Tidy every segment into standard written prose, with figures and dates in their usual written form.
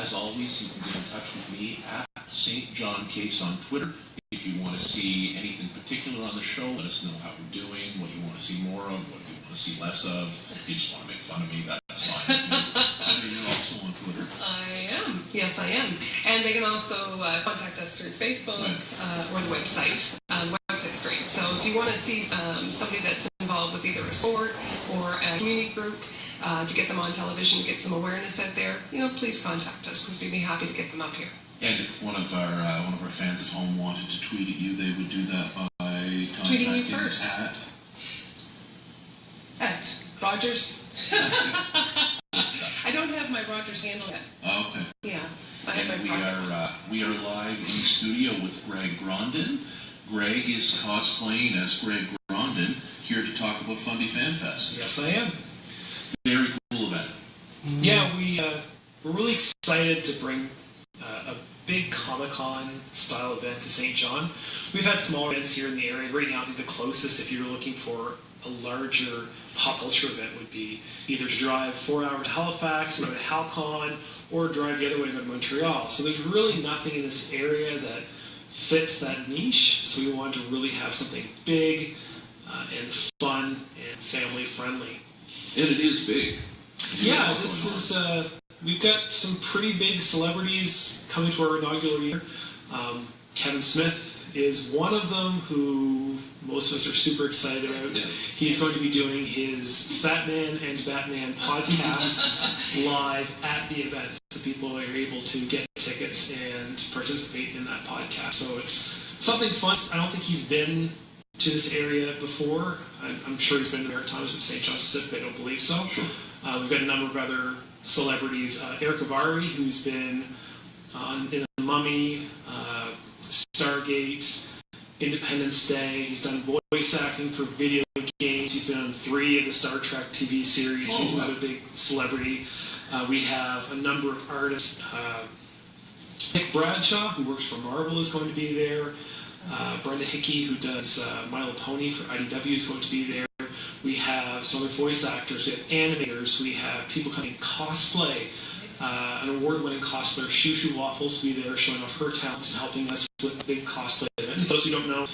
As always, you can get in touch with me at St. John Case on Twitter. If you want to see anything particular on the show, let us know how we're doing, what you want to see more of, what you want to see less of. If you just want to make fun of me, that's fine. You're also on Twitter. I am. Yes, I am. And they can also contact us through Facebook or the website. The website's great. So if you want to see somebody that's involved with either a sport or a community group, to get them on television, get some awareness out there, please contact us because we'd be happy to get them up here. And if one of our fans at home wanted to tweet at you, they would do that by tweeting you first at Rogers. I don't have my Rogers handle yet. Oh, okay. Yeah, I have my we are live in studio with Greg Grondin. Greg is cosplaying as Greg Grondin here to talk about Fundy Fan Fest. Yes, I am. Very cool event. Yeah, we're really excited to bring a big Comic-Con style event to St. John. We've had smaller events here in the area. Right now, I think the closest, if you're looking for a larger pop culture event, would be either to drive 4 hours to Halifax and go to HalCon, or drive the other way to go to Montreal. So there's really nothing in this area that fits that niche. So we wanted to really have something big and fun and family friendly. And it is big. Yeah, this is, we've got some pretty big celebrities coming to our inaugural year. Kevin Smith is one of them who most of us are super excited about. Yeah. He's going to be doing his Fat Man and Batman podcast live at the event. So people are able to get tickets and participate in that podcast. So it's something fun. I don't think he's been to this area before. I'm sure he's been to Maritimes, but St. John specifically, I don't believe so. Sure. We've got a number of other celebrities. Eric Avari, who's been in The Mummy, Stargate, Independence Day. He's done voice acting for video games. He's been on 3 of the Star Trek TV series. He's another big celebrity. We have a number of artists. Nick Bradshaw, who works for Marvel, is going to be there. Brenda Hickey, who does My Little Pony for IDW, is going to be there. We have some other voice actors, we have animators, we have people coming cosplay. An award-winning cosplayer, Shushu Waffles, will be there showing off her talents and helping us with the big cosplay event. And for those who don't know,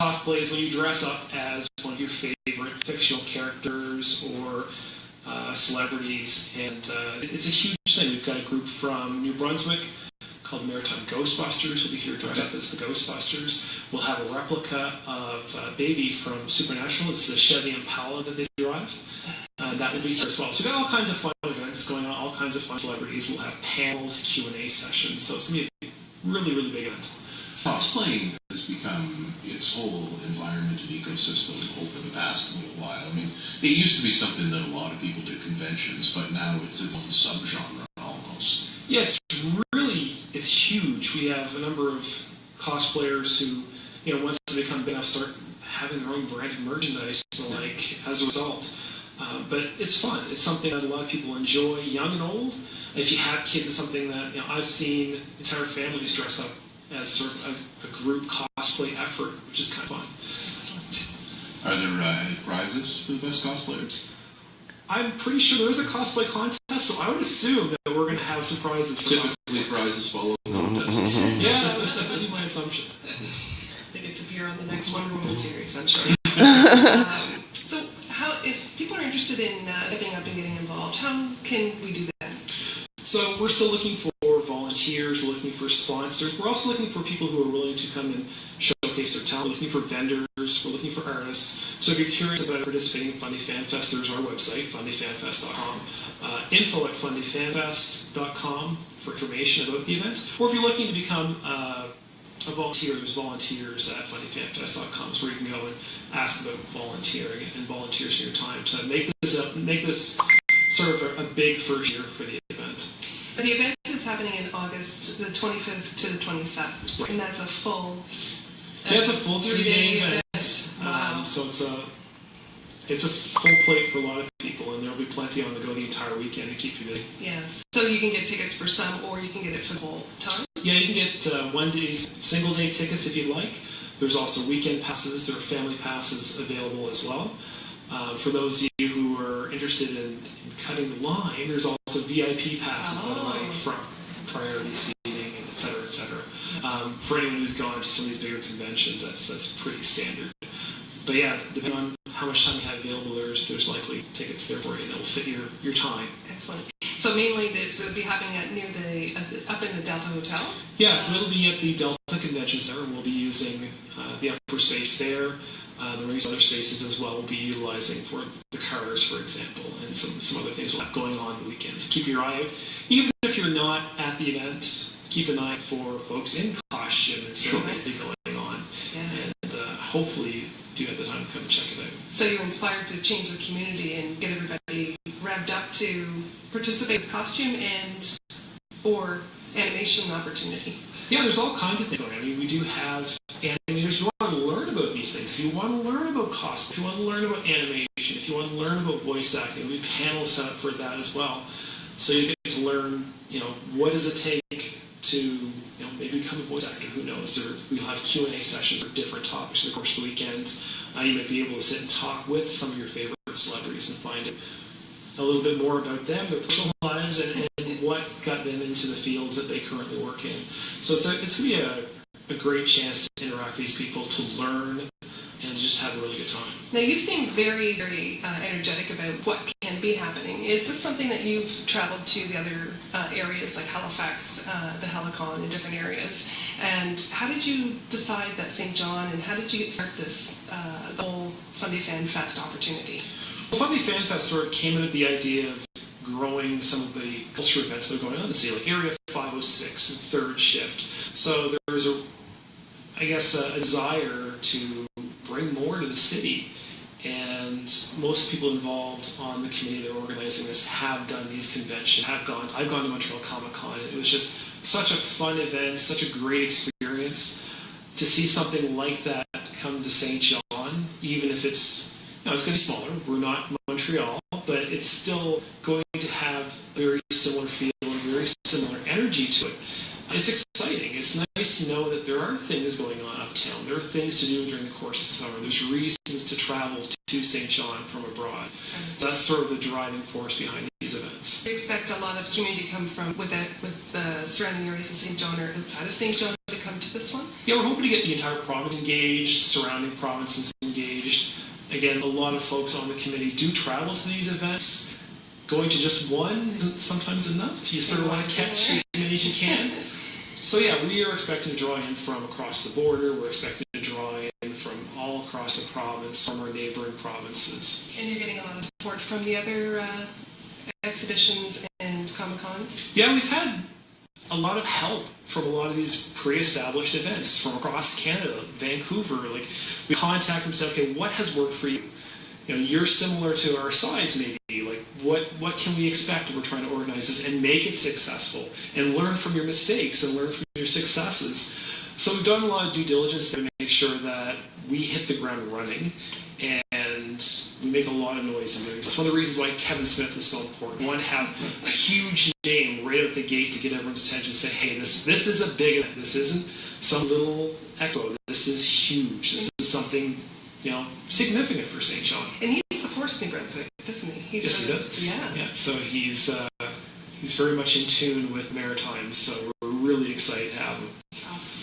cosplay is when you dress up as one of your favorite fictional characters or celebrities, and it's a huge thing. We've got a group from New Brunswick called Maritime Ghostbusters. We'll be here dressed up as the Ghostbusters. We'll have a replica of Baby from Supernatural. It's the Chevy Impala that they drive. That will be here as well. So we've got all kinds of fun events going on, all kinds of fun celebrities. We'll have panels, Q&A sessions. So it's going to be a really, really big event. Cosplaying has become its whole environment and ecosystem over the past little while. I mean, it used to be something that a lot of people did conventions, but now it's its own subgenre almost. Yeah, it's huge. We have a number of cosplayers who, once they become big enough, start having their own branded merchandise, as a result. But it's fun. It's something that a lot of people enjoy, young and old. If you have kids, it's something that I've seen entire families dress up as sort of a group cosplay effort, which is kind of fun. Are there any prizes for the best cosplayers? I'm pretty sure there is a cosplay contest, so I would assume that we're going to have some prizes for Typically, prizes follow contests. Yeah, that would be my assumption. They get to appear on the next Wonder Woman series, I'm sure. So, if people are interested in stepping up and getting involved, how can we do that? So we're still looking for volunteers, we're looking for sponsors, we're also looking for people who are willing to come and showcase their talent, we're looking for vendors, we're looking for artists. So if you're curious about participating in Fundy Fan Fest, there's our website, fundyfanfest.com, info@fundyfanfest.com for information about the event. Or if you're looking to become a volunteer, there's volunteers at fundyfanfest.com, so where you can go and ask about volunteering and volunteers in your time to make this sort of a big first year for the event. The event is happening in August, the 25th to the 27th, right. And that's a full... it's a full 3-day event. Wow. So it's a full plate for a lot of people, and there'll be plenty on the go the entire weekend to keep you busy. Yeah, so you can get tickets for some, or you can get it for the whole time? Yeah, you can get one-day, single-day tickets if you'd like. There's also weekend passes, there are family passes available as well. For those of you who are interested in cutting the line, there's also VIP passes that are running from. for anyone who's gone to some of these bigger conventions, that's pretty standard. But yeah, depending on how much time you have available, there's likely tickets there for you that will fit your time. Excellent. So mainly it'll be happening up in the Delta Hotel? Yeah, so it'll be at the Delta Convention Center, and we'll be using the upper space there. The various other spaces as well we'll be utilizing for the cars, for example, and some other things we'll have going on the weekend. So keep your eye out. Even if you're not at the event, keep an eye for folks in costume and stuff going on. Yeah. And hopefully do have the time to come and check it out. So you're inspired to change the community and get everybody revved up to participate with costume and or animation opportunity. Yeah, there's all kinds of things going on. I mean, we do have animators who want to learn about these things. If you want to learn about costume, if you want to learn about animation, if you want to learn about voice acting, there'll be panels set up for that as well. So you get to learn, what does it take to, maybe become a voice actor, who knows? Or we'll have Q&A sessions for different topics in the course of the weekend. You might be able to sit and talk with some of your favorite celebrities and find a little bit more about them, their personal lives, and what got them into the fields that they currently work in. So it's going to be a great chance to interact with these people, to learn, and just have a really good time. Now, you seem very, very energetic about what can be happening. Is this something that you've traveled to the other areas, like Halifax, the Helicon, in different areas? And how did you decide that St. John, and how did you start this, the whole Fundy Fan Fest opportunity? Well, Fundy Fan Fest sort of came in with the idea of growing some of the culture events that are going on in the city, like Area 506 and Third Shift. So there was a desire to bring more to the city. And most people involved on the committee that are organizing this have done these conventions, I've gone to Montreal Comic Con. It was just such a fun event, such a great experience to see something like that come to St. John, even if it's going to be smaller. We're not Montreal, but it's still going to have a very similar feel and very similar energy to it. It's exciting. It's nice to know that there are things going on uptown. There are things to do during the course of summer. There's reasons to travel to St. John from abroad. That's sort of the driving force behind these events. Do you expect a lot of community come from with surrounding areas of St. John or outside of St. John to come to this one? Yeah, we're hoping to get the entire province engaged, surrounding provinces engaged. Again, a lot of folks on the committee do travel to these events. Going to just one isn't sometimes enough. You sort of want to catch as many as you can. So yeah, we are expecting to draw in from across the border. We're expecting to draw in from all across the province, from our neighboring provinces. And you're getting a lot of support from the other exhibitions and Comic-Cons? Yeah, we've had a lot of help from a lot of these pre-established events from across Canada, Vancouver. Like, we contact them and say, okay, what has worked for you? You're similar to our size, maybe. Like, what can we expect when we're trying to organize this and make it successful, and learn from your mistakes and learn from your successes? So we've done a lot of due diligence to make sure that we hit the ground running, and we make a lot of noise in doing this. That's one of the reasons why Kevin Smith is so important. We want to have a huge name right out the gate to get everyone's attention and say, hey, this is a big event. This isn't some little expo. This is huge. This is something significant for St. John. And he supports New Brunswick, doesn't he? Yes, he does. Yeah. So he's very much in tune with Maritime, so we're really excited to have him. Awesome.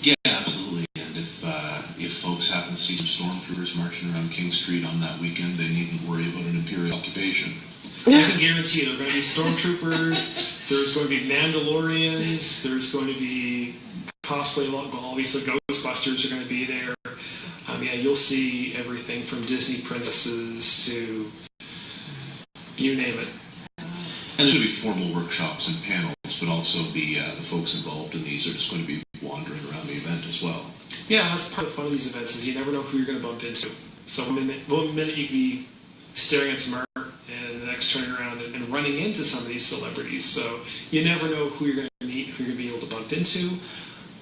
Yeah, absolutely. And if folks happen to see some stormtroopers marching around King Street on that weekend, they needn't worry about an Imperial occupation. I can guarantee you there are going to be stormtroopers, there's going to be Mandalorians, there's going to be cosplay, obviously Ghostbusters are going to be there. You'll see everything from Disney princesses to you name it. And there's going to be formal workshops and panels, but also the folks involved in these are just going to be wandering around the event as well. Yeah, that's part of the fun of these events, is you never know who you're going to bump into. So one minute you can be staring at some art, and the next turning around and running into some of these celebrities. So you never know who you're going to meet, who you're going to be able to bump into.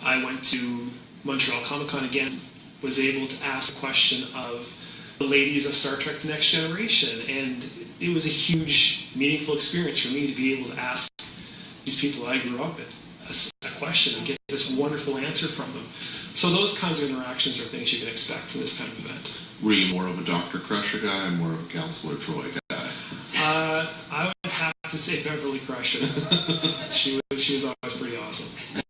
I went to Montreal Comic Con again, was able to ask the question of the ladies of Star Trek The Next Generation, and it was a huge, meaningful experience for me to be able to ask these people I grew up with a question and get this wonderful answer from them. So those kinds of interactions are things you can expect from this kind of event. Were you more of a Dr. Crusher guy or more of a Counselor Troy guy? I would have to say Beverly Crusher. She was always pretty awesome.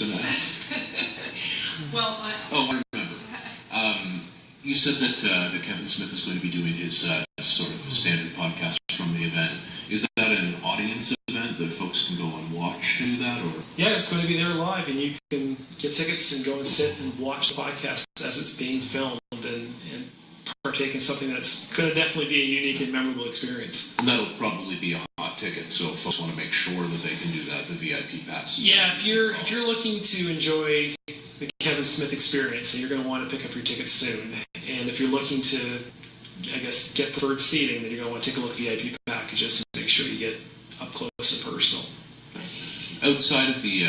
going to ask. Well, I remember. You said that Kevin Smith is going to be doing his sort of standard podcast from the event. Is that an audience event that folks can go and watch to do that? Or? Yeah, it's going to be there live, and you can get tickets and go and sit and watch the podcast as it's being filmed and partake in something that's going to definitely be a unique and memorable experience. And that'll probably be a hot ticket, so if folks want to make sure that they can do that, the VIP pass. Yeah, if you're looking to enjoy the Kevin Smith experience, and you're going to want to pick up your tickets soon. And if you're looking to, I guess, get preferred seating, then you're going to want to take a look at the VIP package just to make sure you get up close and personal. Outside of the,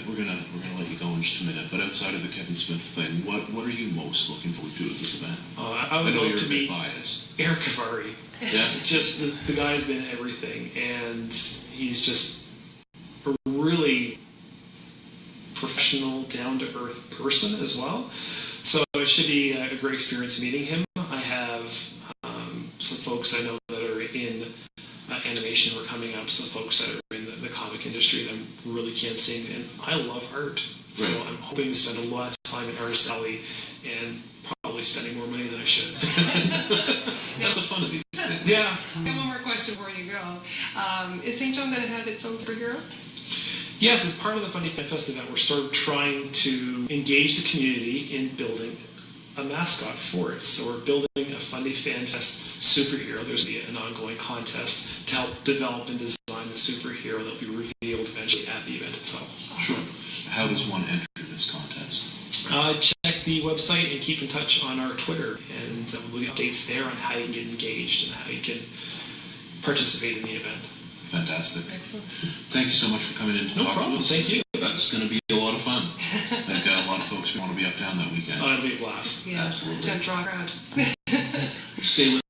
we're gonna let you go in just a minute. But outside of the Kevin Smith thing, what are you most looking forward to at this event? I would know love you're to a bit meet biased. Eric Kavari. Yeah. Just the guy's been everything, and he's just a really professional, down-to-earth person as well. So it should be a great experience meeting him. I have some folks I know that are in animation who are coming up, some folks that are in the comic industry that I really can't sing, and I love art. So Right. I'm hoping to spend a lot of time in Artist Alley and probably spending more money than I should. That's the fun of these things. Yeah. I have one more question before you go. Is St. John going to have its own superhero? Yes, as part of the Fundy Fan Fest event, we're sort of trying to engage the community in building a mascot for it. So we're building a Fundy Fan Fest superhero. There's going to be an ongoing contest to help develop and design the superhero that will be revealed eventually at the event itself. Sure. How does one enter this contest? Check the website and keep in touch on our Twitter, and we'll be updates there on how you can get engaged and how you can participate in the event. Fantastic. Excellent. Thank you so much for coming in to No talk problem. to us. Thank you. That's going to be a lot of fun. I think a lot of folks want to be uptown that weekend. It'll be a blast. Yeah. Absolutely. Draw crowd. Stay with